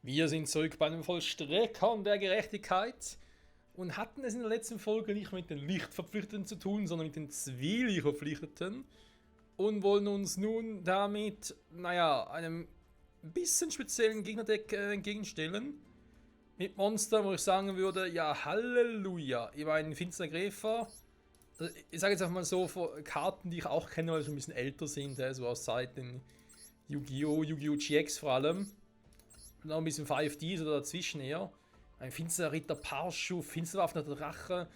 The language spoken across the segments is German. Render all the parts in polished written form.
Wir sind zurück bei den Vollstreckern der Gerechtigkeit und hatten es in der letzten Folge nicht mit den Lichtverpflichteten zu tun, sondern mit den Zivilverpflichteten und wollen uns nun damit, einem bisschen speziellen Gegnerdeck entgegenstellen. Mit Monster, wo ich sagen würde, ja, Halleluja. Ich meine, Finsterer Gräfer, also ich sage jetzt einfach mal so, Karten, die ich auch kenne, weil sie ein bisschen älter sind, so aus Zeiten Yu-Gi-Oh!, Yu-Gi-Oh! GX vor allem. Noch ein bisschen 5Ds oder dazwischen eher. Ein finsterer Ritter Parshu, finsterwaffneter Drache.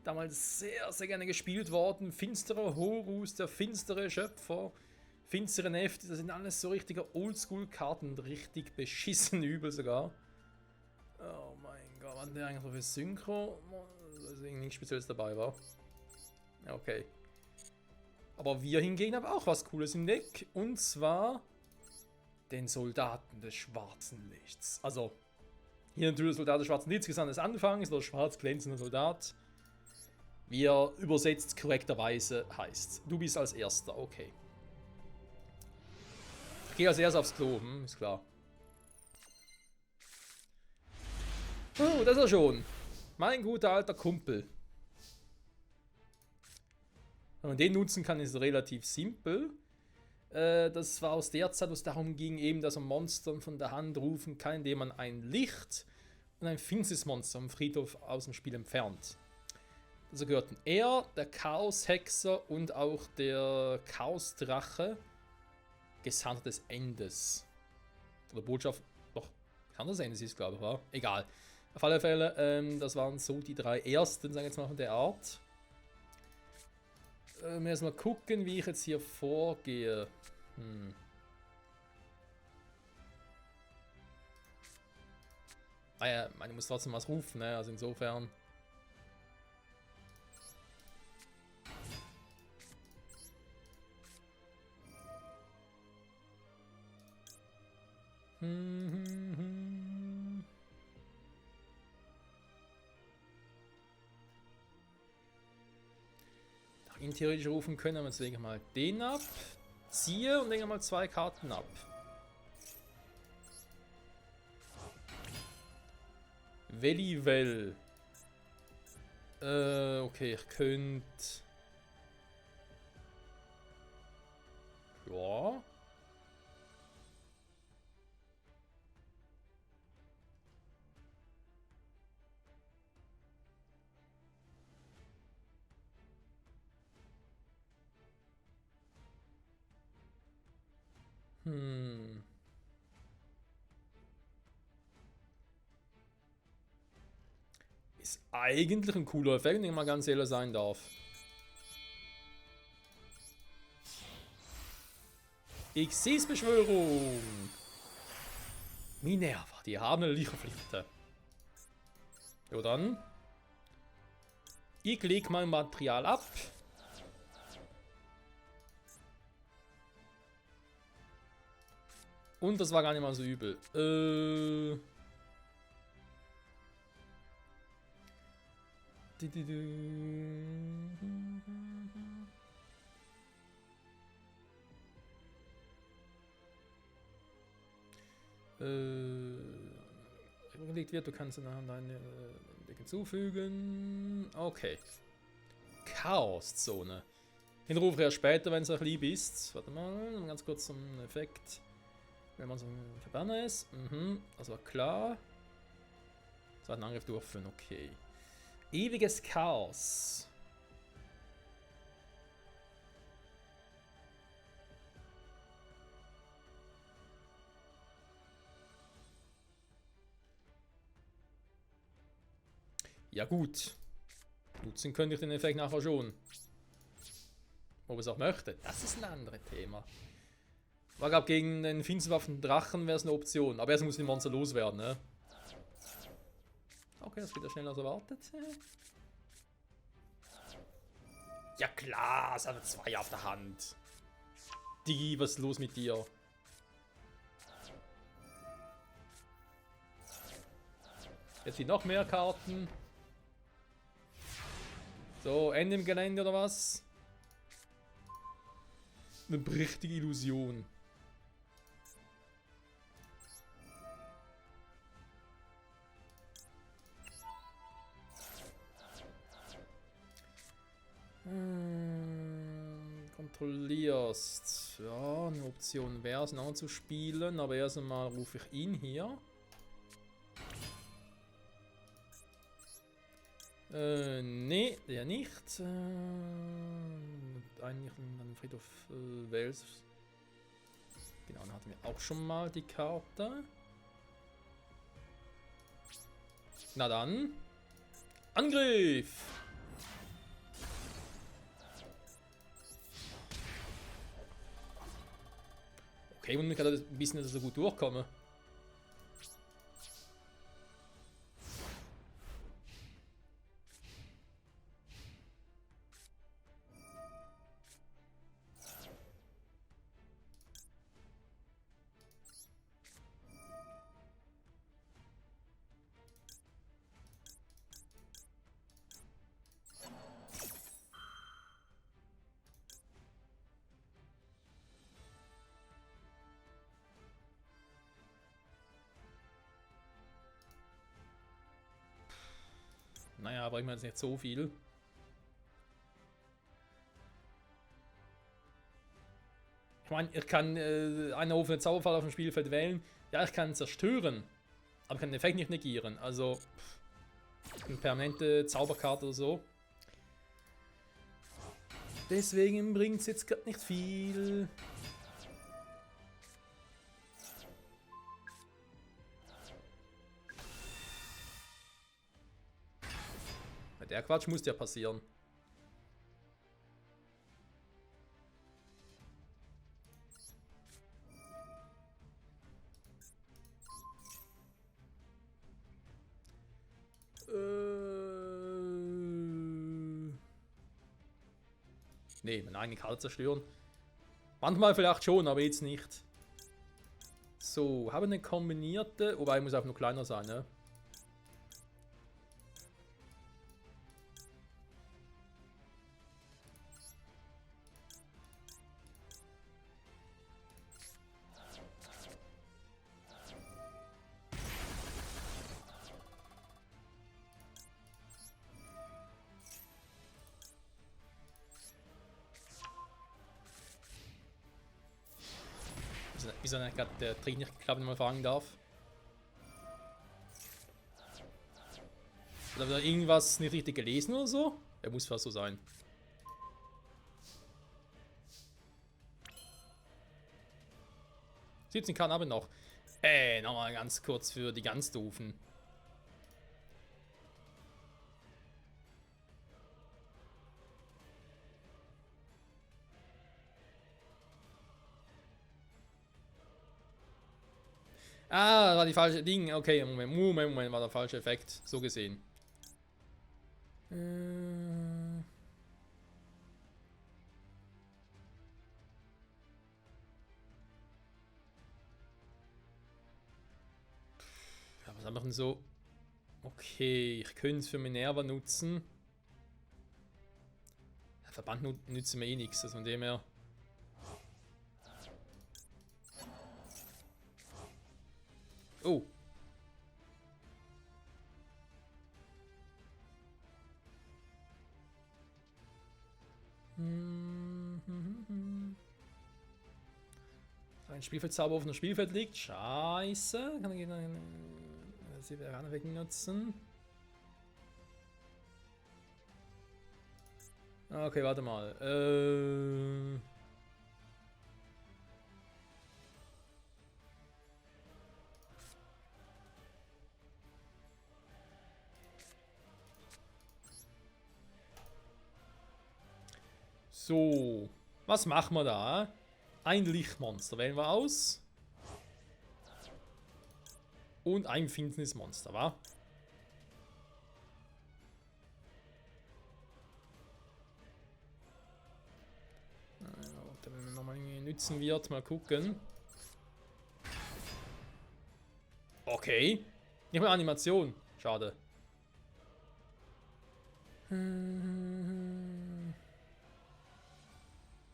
Damals sehr, sehr gerne gespielt worden. Finsterer Horus, der finstere Schöpfer. Finstere Neft, das sind alles so richtige Oldschool-Karten. Richtig beschissen übel sogar. Oh mein Gott, was der eigentlich so für Synchro? Dass irgendwie nichts Spezielles dabei war. Okay. Aber wir hingegen haben auch was Cooles im Deck. Und zwar den Soldaten des schwarzen Lichts. Also, hier natürlich der Soldat des schwarzen Lichts, gesandt des Anfangs, oder schwarz glänzender Soldat. Wie er übersetzt korrekterweise heißt. Du bist als Erster, okay. Ich gehe als erstes aufs Klo, ist klar. Oh, das ist er schon. Mein guter alter Kumpel. Wenn man den nutzen kann, ist es relativ simpel. Das war aus der Zeit, wo es darum ging, eben, dass man Monstern von der Hand rufen kann, indem man ein Licht und ein finsteres Monster am Friedhof aus dem Spiel entfernt. Also gehörten er, der Chaos-Hexer und auch der Chaos-Drache, Gesandter des Endes. Oder Botschaft, doch, Gesandter des Endes ist, glaube ich, war. Egal. Auf alle Fälle, das waren so die drei ersten, sagen wir jetzt mal, von der Art. Erstmal gucken, wie ich jetzt hier vorgehe. Ah ja, ich muss trotzdem was rufen, ne? Also insofern. Ihn theoretisch rufen können, aber jetzt legen wir mal den ab. Ziehe und legen wir mal 2 Karten ab. Velivel. Okay, ich könnte. Ja. Ist eigentlich ein cooler Effekt, wenn ich mal ganz ehrlich sein darf. Xyz-Beschwörung! Minerva, die haben eine Lichtverpflichtete. Ja dann. Ich lege mein Material ab. Und das war gar nicht mal so übel. Überlegt wird, du kannst nachher deine Deck hinzufügen. Okay. Chaoszone. Den rufe ich ja später, wenn es ein lieb ist. Warte mal, ganz kurz zum Effekt. Wenn man so verbannen ist. Das war klar. Zweiten Angriff durchführen, okay. Ewiges Chaos. Ja gut. Nutzen könnte ich den Effekt nachher schon. Ob ich es auch möchte, das ist ein anderes Thema. War glaube gegen den finsterwaffen Drachen wäre es eine Option. Aber erst muss ich den Monster loswerden, ne? Okay, das geht ja schneller als erwartet. Ja klar, es hat 2 auf der Hand. Digi, was ist los mit dir? Jetzt sind noch mehr Karten. So, Ende im Gelände oder was? Eine prächtige Illusion. kontrollierst. Ja, eine Option wäre es, noch zu spielen, aber erst einmal rufe ich ihn hier. Nee, der nicht. Eigentlich ein Friedhof Wels. Genau, dann hatten wir auch schon mal die Karte. Na dann. Angriff! Okay, und ich kann ein bisschen so gut durchkommen. Naja, bringt mir jetzt nicht so viel. Ich meine, ich kann einen offenen Zauberfall auf dem Spielfeld wählen. Ja, ich kann zerstören. Aber ich kann den Effekt nicht negieren. Also, eine permanente Zauberkarte oder so. Deswegen bringt es jetzt gerade nicht viel. Der Quatsch muss ja passieren. Nee, meine eigene Karte zerstören. Manchmal vielleicht schon, aber jetzt nicht. So, haben eine kombinierte. Wobei, muss auch nur kleiner sein, ne? Wieso hat gerade der Trick nicht geklappt, wenn man fragen darf? Oder hat er irgendwas nicht richtig gelesen oder so? Er muss fast so sein. Siebzehn kann aber noch. Nochmal ganz kurz für die ganz doofen. Ah, war die falsche Ding. Okay, Moment, war der falsche Effekt. So gesehen. Ja, was haben wir denn so? Okay, ich könnte es für Minerva nutzen. Der Verband nützt mir eh nichts, also von dem her. Oh. Ein Spielfeldzauber auf dem Spielfeld liegt. Scheiße. Kann ich sie weg nutzen? Okay, warte mal. So, was machen wir da? Ein Lichtmonster wählen wir aus. Und ein Finsternismonster, wa? Wenn man nochmal nützen wird, mal gucken. Okay. Nicht mehr Animation. Schade.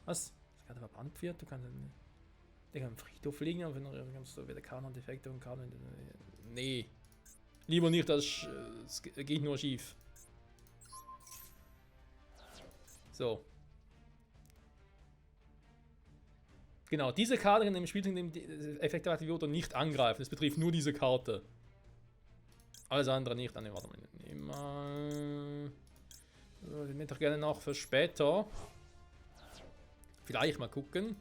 Was? Das gerade verbannt wird? Du kannst den am Friedhof liegen, aber wenn kannst du wieder Karten und Effekte und Karten. Nee. Lieber nicht, das geht nur schief. So. Genau, diese Karte kann im Spiel in dem Effekt aktiviert oder nicht angreifen. Das betrifft nur diese Karte. Alles andere nicht. Ne, warte mal. Immer. Ich nehme doch gerne noch für später. Vielleicht mal gucken.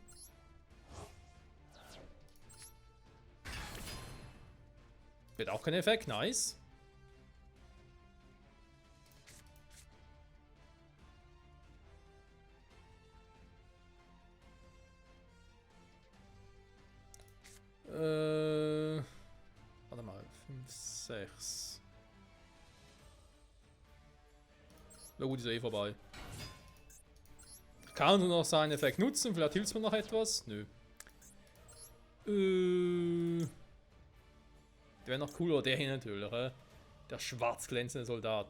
Wird auch kein Effekt, nice. Warte mal, 5, 6. Na gut, ist eh vorbei. Kann nur noch seinen Effekt nutzen, vielleicht hilft es mir noch etwas. Nö. Der wäre noch cooler, der hier natürlich. Der schwarz glänzende Soldat.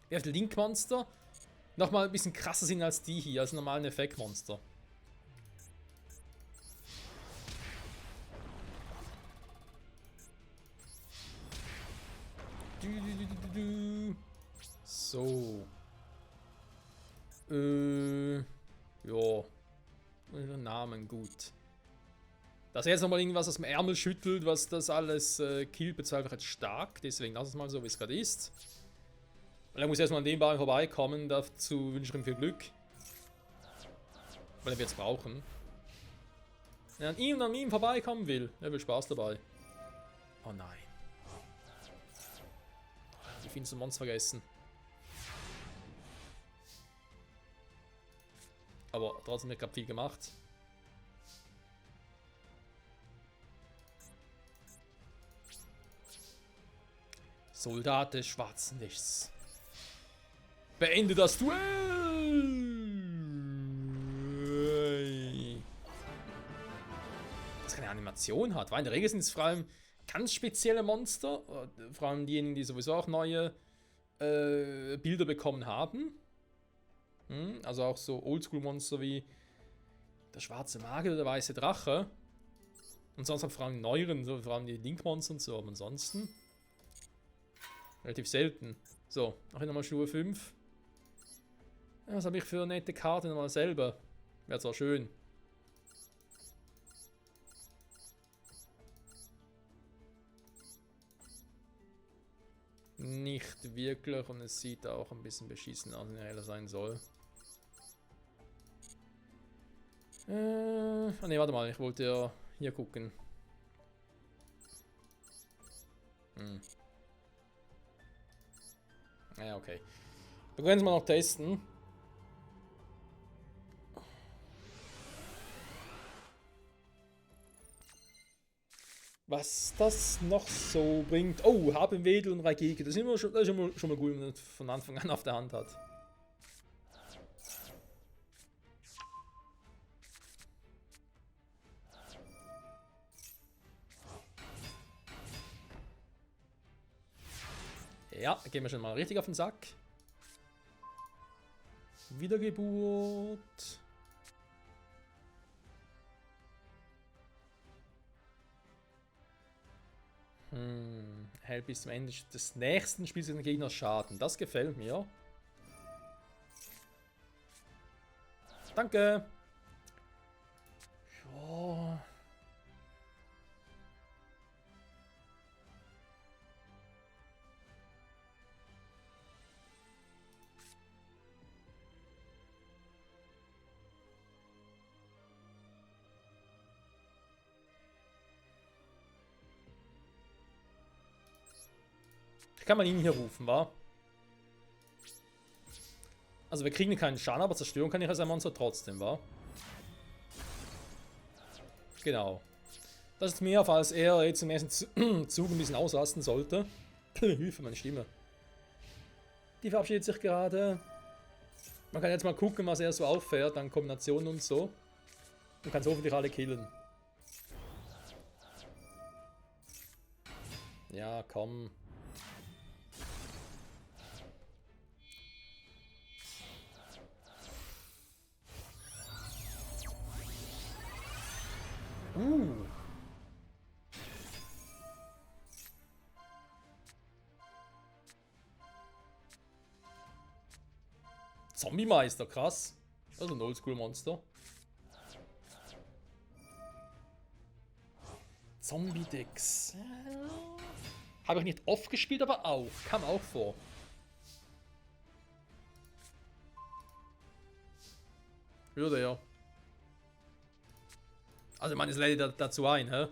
Ja, die Link-Monster nochmal ein bisschen krasser sind als die hier, als normalen Effektmonster. So. Ja. Namen, gut. Dass er jetzt nochmal irgendwas aus dem Ärmel schüttelt, was das alles killt, bezweifle ich jetzt stark. Deswegen lass es mal so, wie es gerade ist. Und er muss erstmal an dem Ball vorbeikommen. Dazu wünsche ich ihm viel Glück. Weil er wird es brauchen. Wenn er an ihm vorbeikommen will, er will Spaß dabei. Oh nein. Die finsteren Monster vergessen. Aber trotzdem wird gerade viel gemacht. Soldat des schwarzen Lichts. Beende das Duell! Das keine Animation hat. Weil in der Regel sind es vor allem ganz spezielle Monster. Vor allem diejenigen, die sowieso auch neue Bilder bekommen haben. Also auch so Oldschool-Monster wie der schwarze Magier oder der weiße Drache. Und sonst auch vor allem neueren, so vor allem die Link-Monster und so. Aber ansonsten relativ selten. So, noch nochmal Stufe 5. Ja, was habe ich für eine nette Karte nochmal selber? Wäre zwar schön. Nicht wirklich und es sieht auch ein bisschen beschissen aus, wenn er sein soll. Ne, warte mal, ich wollte ja hier gucken. Ja, okay. Wir können es mal noch testen. Was das noch so bringt. Oh, haben Wedel und Raigeki. Das ist immer schon, schon mal gut, wenn man das von Anfang an auf der Hand hat. Ja, gehen wir schon mal richtig auf den Sack. Wiedergeburt. Hält bis zum Ende des nächsten Spiels den Gegner Schaden. Das gefällt mir. Danke. Ja. Kann man ihn hier rufen, wa? Also wir kriegen keinen Schaden, aber zerstören kann ich als ein Monster trotzdem, wa? Genau. Das ist mehr, falls er jetzt im ersten Zug ein bisschen ausrasten sollte. Hilfe, meine Stimme. Die verabschiedet sich gerade. Man kann jetzt mal gucken, was er so auffährt an Kombinationen und so. Und kann so hoffentlich alle killen. Ja, komm. Zombie-Meister, krass. Also ein Oldschool-Monster. Zombie-Dicks. Habe ich nicht oft gespielt, aber auch. Kam auch vor. Würde ja. Also ich meine, es lädt dazu ein, hä?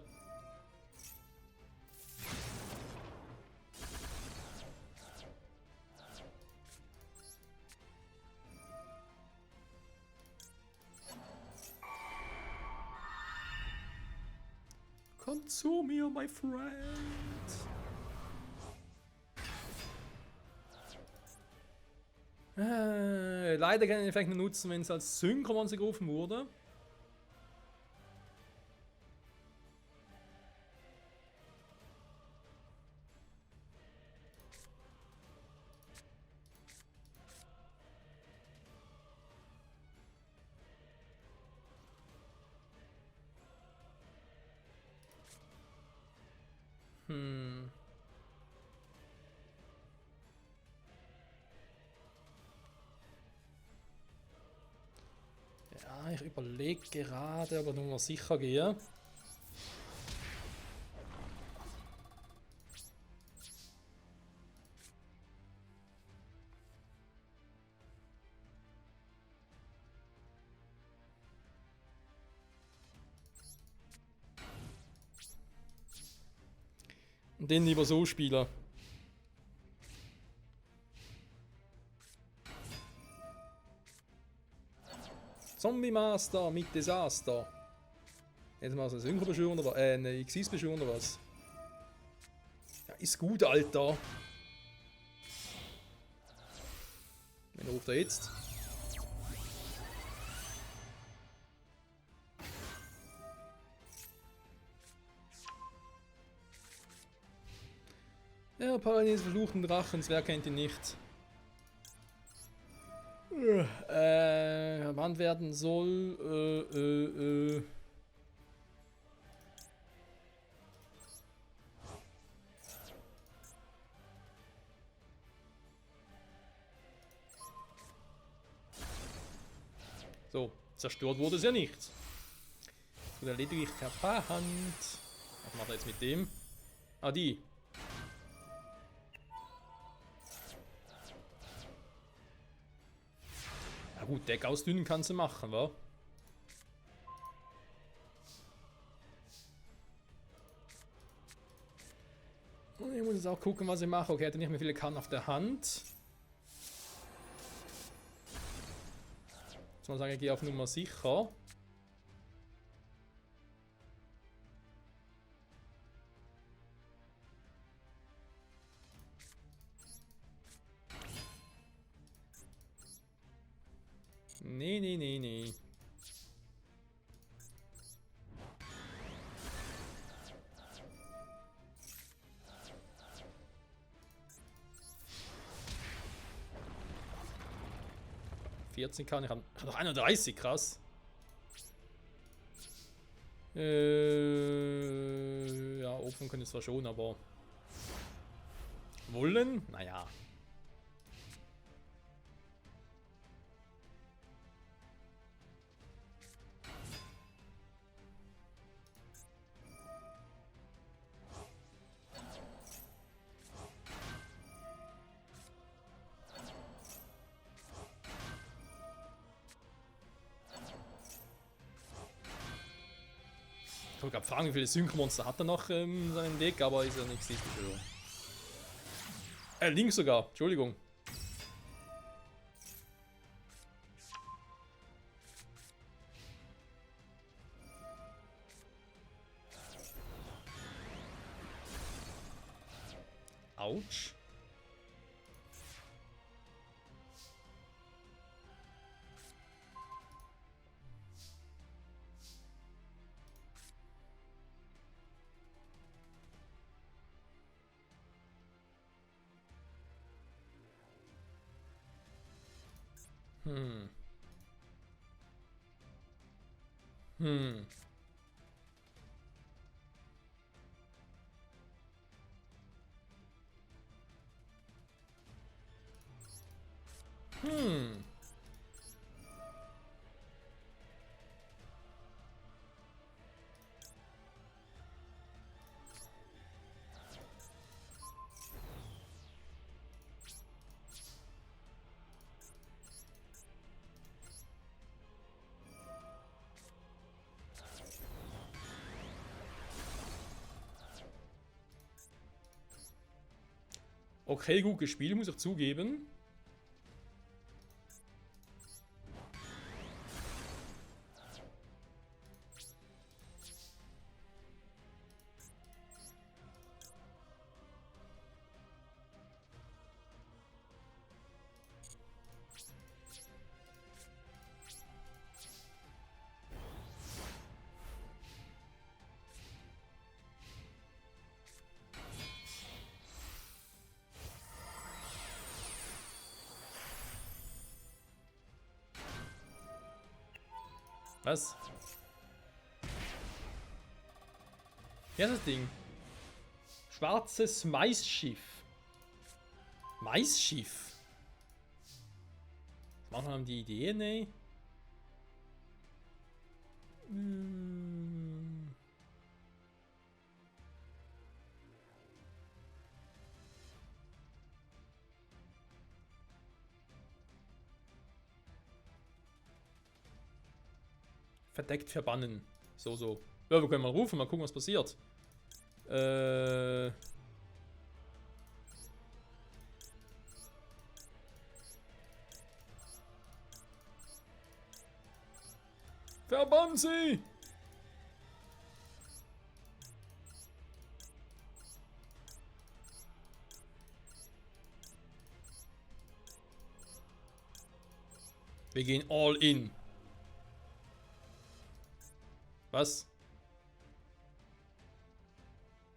Komm zu mir, my friend. Leider kann ich den Effekt nur nutzen, wenn es als Synchromonster gerufen wurde. Ja, ich überlege gerade, ob ich nur sicher gehe. Und den lieber so spielen. Zombie Master mit Desaster. Jetzt mal so ein Synchro-Beschwören oder eine Xyz-Beschwören oder was? Ja, ist gut, Alter. Wen ruft er jetzt? Ja, Paradies verfluchten Drachens, wer kennt ihn nicht? Wann werden soll, So, zerstört wurde es ja nicht. So, der lediglich Kapahand. Was macht er jetzt mit dem? Ah, die. Na gut, Deck ausdünnen kannst du machen, wa? Und ich muss jetzt auch gucken, was ich mache. Okay, er hat nicht mehr viele Karten auf der Hand. Jetzt mal sagen, ich gehe auf Nummer sicher. Nee, nee, nee, nee. kann, ich habe noch 31, krass. Ja, opfern können es zwar schon, aber wollen? Naja. Ich wollte gerade fragen, wie viele Synchromonster hat er noch in seinem Deck, aber ist ja nichts sicher. Links sogar, Entschuldigung. Autsch. Hm. Hm. Hm. Okay, gut gespielt, muss ich zugeben. Was? Wer ist das Ding? Schwarzes Maisschiff. Maisschiff? Was machen wir die Idee? Nee. Verdeckt verbannen. So, so. Ja, wir können mal rufen, mal gucken, was passiert. Verbannen sie! Wir gehen all in. Was?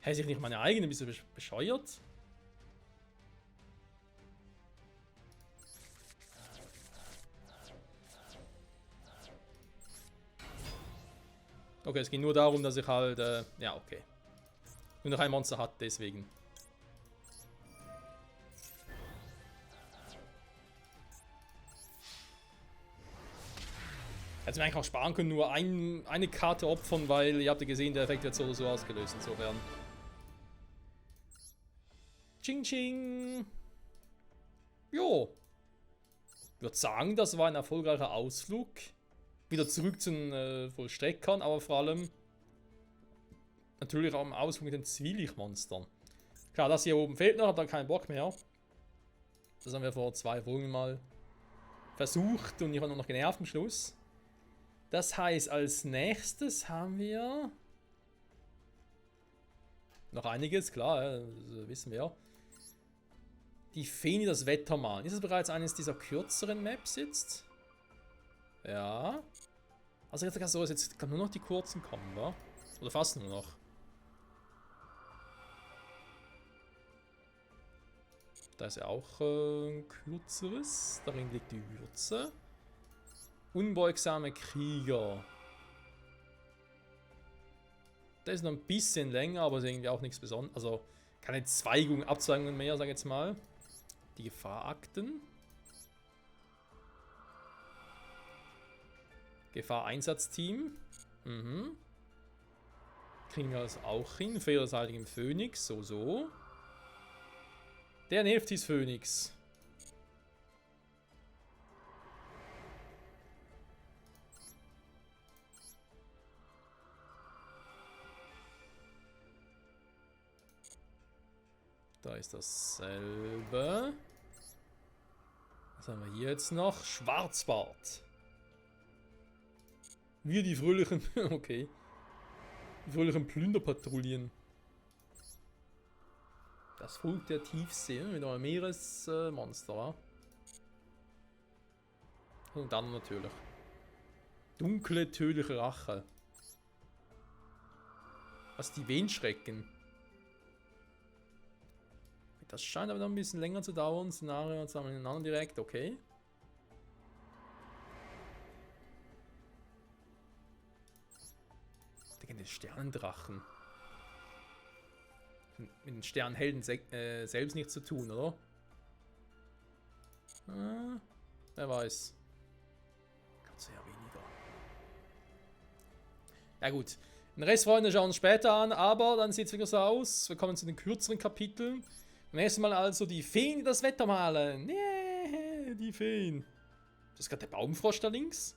Hätte ich nicht meine eigene? Bist du bescheuert? Okay, es ging nur darum, dass ich halt, ja, okay. Nur noch ein Monster hat, deswegen. Hätte mir eigentlich auch sparen können, nur eine Karte opfern, weil ihr habt ja gesehen, der Effekt wird so oder so ausgelöst, insofern. Ching Ching! Jo. Ich würde sagen, das war ein erfolgreicher Ausflug. Wieder zurück zu den Vollstreckern, aber vor allem natürlich auch im Ausflug mit den Zwielichtmonstern. Klar, das hier oben fehlt noch, hat dann keinen Bock mehr. Das haben wir vor 2 Folgen mal versucht und ich war nur noch genervt am Schluss. Das heißt, als nächstes haben wir noch einiges, klar, das wissen wir. Die Feen, die das Wetter malen. Ist es bereits eines dieser kürzeren Maps jetzt? Ja. Also jetzt so, jetzt kann nur noch die kurzen kommen, wa? Oder fast nur noch. Da ist ja auch ein kürzeres. Darin liegt die Würze. Unbeugsame Krieger. Der ist noch ein bisschen länger, aber ist irgendwie auch nichts Besonderes. Also keine Abzweigungen mehr, sag ich jetzt mal. Die Gefahrakten. Gefahreinsatzteam. Kriegen wir das auch hin. Federseitigen Phönix, so. Der Neftis Phönix. Da ist dasselbe. Was haben wir hier jetzt noch? Schwarzbart. Wir die fröhlichen, okay. Die fröhlichen Plünderpatrouillen. Das Volk der Tiefsee mit einem Meeresmonster, wa? Und dann natürlich. Dunkle, tödliche Rache. Was die Venschrecken. Das scheint aber noch ein bisschen länger zu dauern. Szenario zusammen direkt, okay. Den Sternendrachen. Mit den Sternenhelden selbst nichts zu tun, oder? Wer weiß. Ganz eher weniger. Ja gut. Den Rest, Freunde, schauen wir uns später an, aber dann sieht es wieder so aus. Wir kommen zu den kürzeren Kapiteln. Nächstes Mal also die Feen, die das Wetter malen. Yeah, die Feen. Das ist gerade der Baumfrosch da links.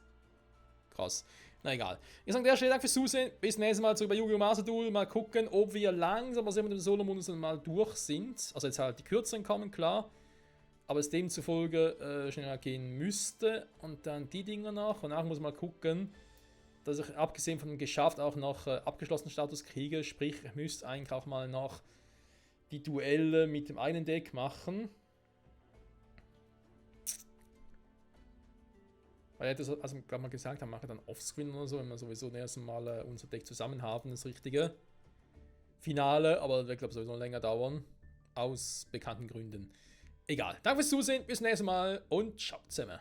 krass. Na egal. Ich sage an der Stelle Dank fürs Zusehen. Bis nächstes Mal zurück bei Yu-Gi-Oh! Master Duel. Mal gucken, ob wir langsam mit dem Solo-Modus mal durch sind. Also jetzt halt die kürzeren kommen, klar. Aber es demzufolge schneller gehen müsste. Und dann die Dinger noch. Und nachher muss man mal gucken, dass ich abgesehen von dem geschafft auch noch abgeschlossenen Status kriege. Sprich, ich müsste eigentlich auch mal noch die Duelle mit dem einen Deck machen. Weil er das, also gerade mal gesagt haben, mache dann Offscreen oder so, wenn wir sowieso das erste Mal unser Deck zusammen haben, das richtige Finale, aber das wird, glaube ich, sowieso noch länger dauern. Aus bekannten Gründen. Egal. Danke fürs Zusehen, bis zum nächsten Mal und ciao zusammen.